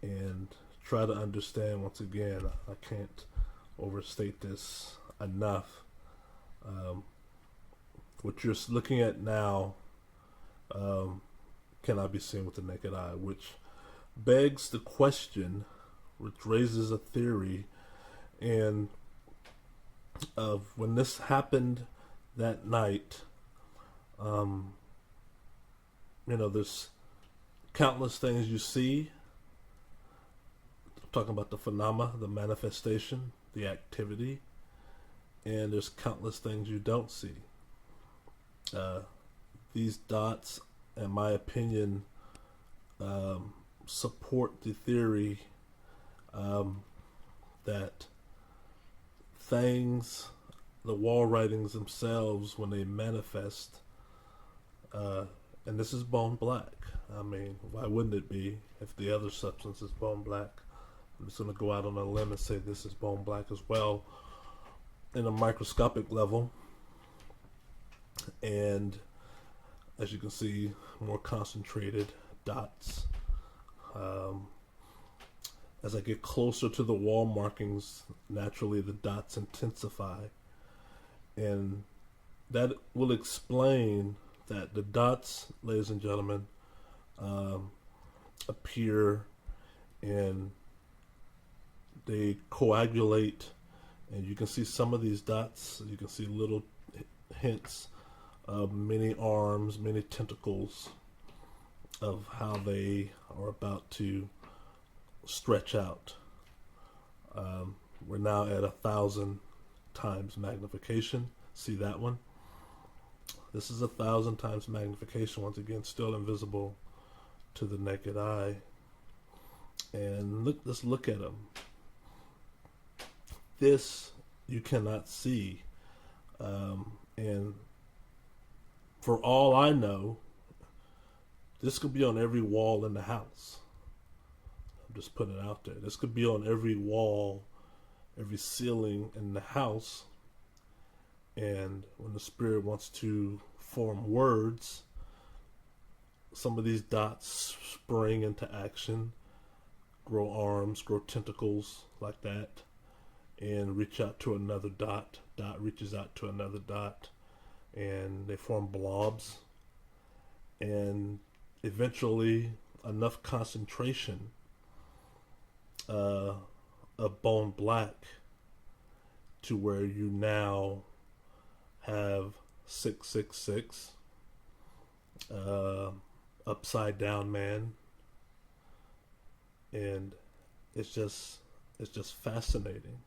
and try to understand. Once again, I can't overstate this enough. What you're looking at now cannot be seen with the naked eye, which begs the question, which raises a theory, and of when this happened that night, there's countless things you see. I'm talking about the phenomena, the manifestation, the activity, and there's countless things you don't see. These dots, in my opinion, support the theory that things, the wall writings themselves, when they manifest, and this is bone black. I mean, why wouldn't it be if the other substance is bone black? I'm just going to go out on a limb and say this is bone black as well in a microscopic level. And as you can see, more concentrated dots. As I get closer to the wall markings, naturally the dots intensify. And that will explain that the dots, ladies and gentlemen, appear and they coagulate. And you can see some of these dots, you can see little hints of many arms, many tentacles of how they are about to stretch out. We're now at 1,000 times magnification. See that one? This is 1,000 times magnification. Once again, still invisible to the naked eye. And let's look at them. This you cannot see. And for all I know, this could be on every wall in the house. I'm just putting it out there. This could be on every wall, every ceiling in the house. And when the spirit wants to form words, some of these dots spring into action, grow arms, grow tentacles like that, and reach out to another dot. Dot reaches out to another dot, and they form blobs. And eventually, enough concentration of bone black to where you now have 666, upside down man, and it's just fascinating.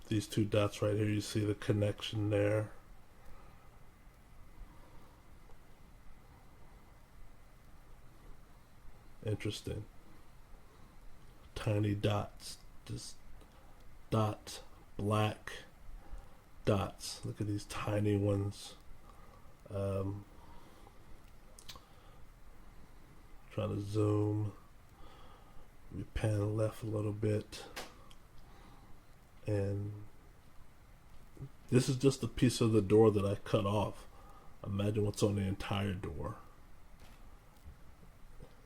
These two dots right here, you see the connection there. Interesting. Tiny dots, just dot, black dots. Look at these tiny ones. Trying to zoom. We pan left a little bit. And this is just a piece of the door that I cut off. Imagine what's on the entire door.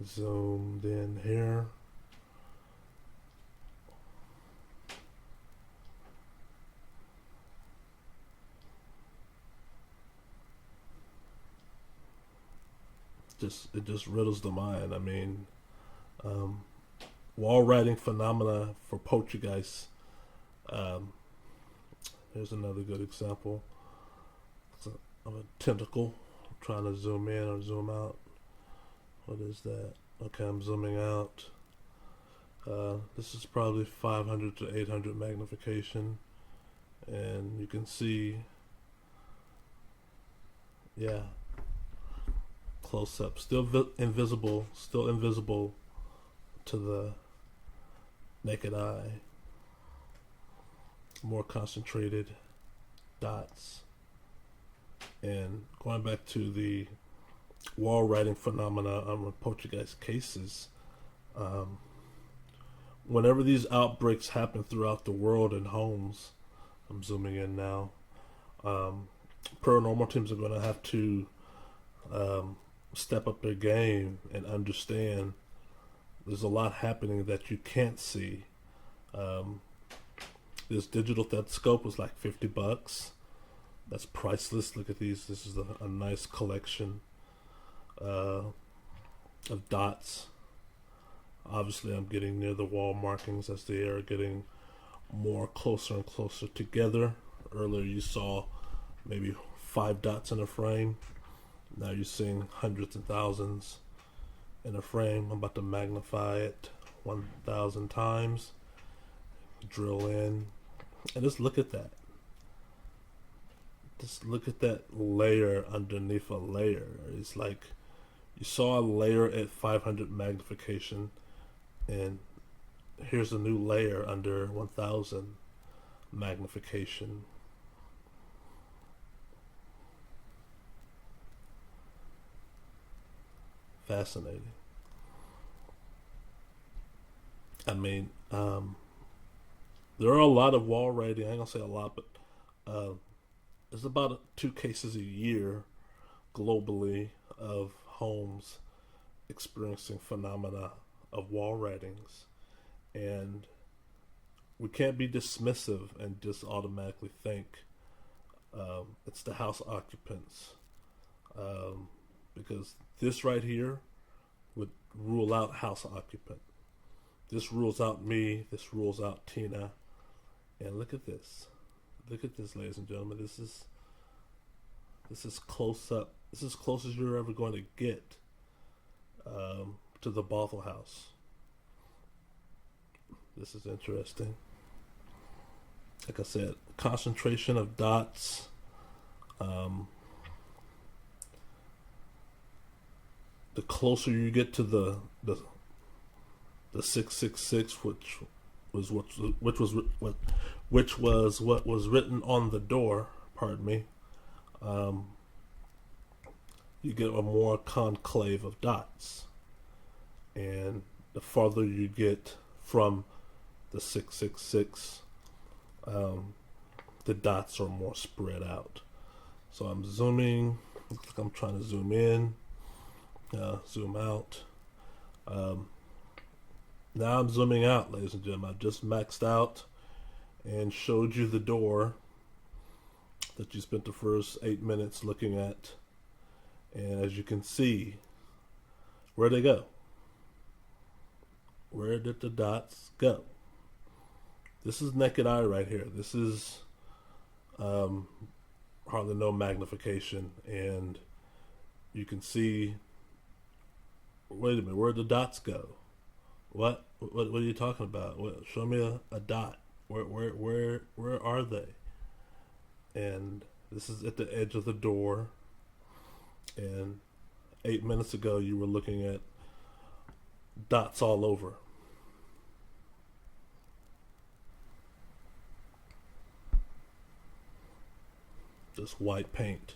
Zoomed in here. It just riddles the mind. I mean, wall writing phenomena for Poltergeist. Here's another good example. Of a tentacle. I'm trying to zoom in or zoom out. What is that? Okay, I'm zooming out. This is probably 500 to 800 magnification, and you can see, yeah, close up. Still invisible to the naked eye. More concentrated dots. And going back to the wall writing phenomena on Poltergeist cases, whenever these outbreaks happen throughout the world in homes, I'm zooming in now, paranormal teams are going to have to step up their game and understand there's a lot happening that you can't see. This digital stethoscope was like $50. That's priceless. Look at these. This is a nice collection of dots. Obviously, I'm getting near the wall markings as they are getting more closer and closer together. Earlier, you saw maybe 5 dots in a frame. Now you're seeing hundreds and thousands in a frame. I'm about to magnify it 1,000 times. Drill in, and just look at that. Just look at that layer underneath a layer. It's like you saw a layer at 500 magnification, and here's a new layer under 1,000 magnification. Fascinating. I mean, there are a lot of wall writing. I ain't gonna say a lot, but there's about 2 cases a year globally of homes experiencing phenomena of wall writings, and we can't be dismissive and just automatically think it's the house occupants, because this right here would rule out house occupant. This rules out me. This rules out Tina. And look at this. Look at this, ladies and gentlemen. This is close up. This is as close as you're ever going to get to the Bothell house. This is interesting. Like I said, concentration of dots. The closer you get to the 666, which was what was written on the door. Pardon me. You get a more conclave of dots, and the farther you get from the 666, the dots are more spread out. So I'm zooming. Looks like I'm trying to zoom in, zoom out. Now I'm zooming out, ladies and gentlemen. I've just maxed out and showed you the door that you spent the first 8 minutes looking at. And as you can see, where'd they go? Where Where did the dots go? This is naked eye right here. This is hardly no magnification, and you can see. Wait a minute, where'd the dots go? What are you talking about? Show me a dot. Where are they? And this is at the edge of the door. And 8 minutes ago, you were looking at dots all over. Just white paint.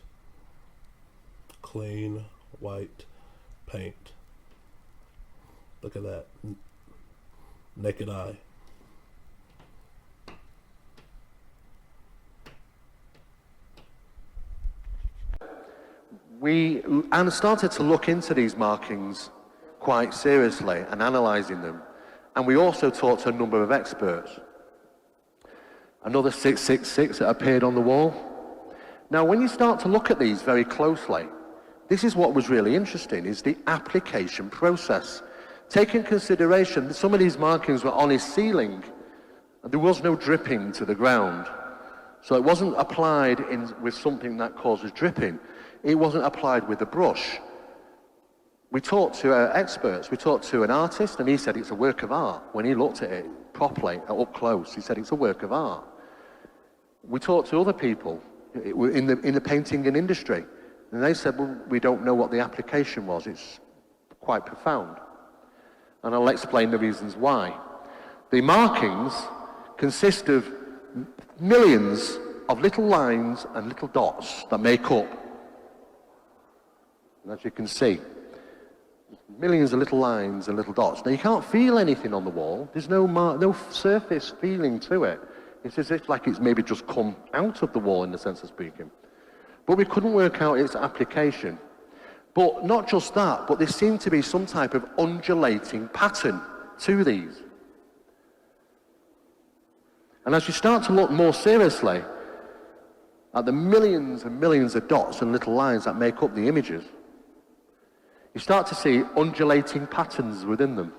Clean white paint. Look at that. Naked eye. We started to look into these markings quite seriously and analysing them. And we also talked to a number of experts. Another 666 that appeared on the wall. Now, when you start to look at these very closely, this is what was really interesting, is the application process. Take in consideration that some of these markings were on his ceiling, and there was no dripping to the ground. So it wasn't applied with something that causes dripping. It wasn't applied with a brush. We talked to experts. We talked to an artist, and he said it's a work of art. When he looked at it properly, up close, he said it's a work of art. We talked to other people in the painting and industry, and they said, well, we don't know what the application was. It's quite profound. And I'll explain the reasons why. The markings consist of millions of little lines and little dots that make up. And as you can see, millions of little lines and little dots. Now you can't feel anything on the wall. There's no surface feeling to it. It's as if like it's maybe just come out of the wall in the sense of speaking. But we couldn't work out its application. But not just that, but there seemed to be some type of undulating pattern to these. And as you start to look more seriously at the millions and millions of dots and little lines that make up the images, you start to see undulating patterns within them.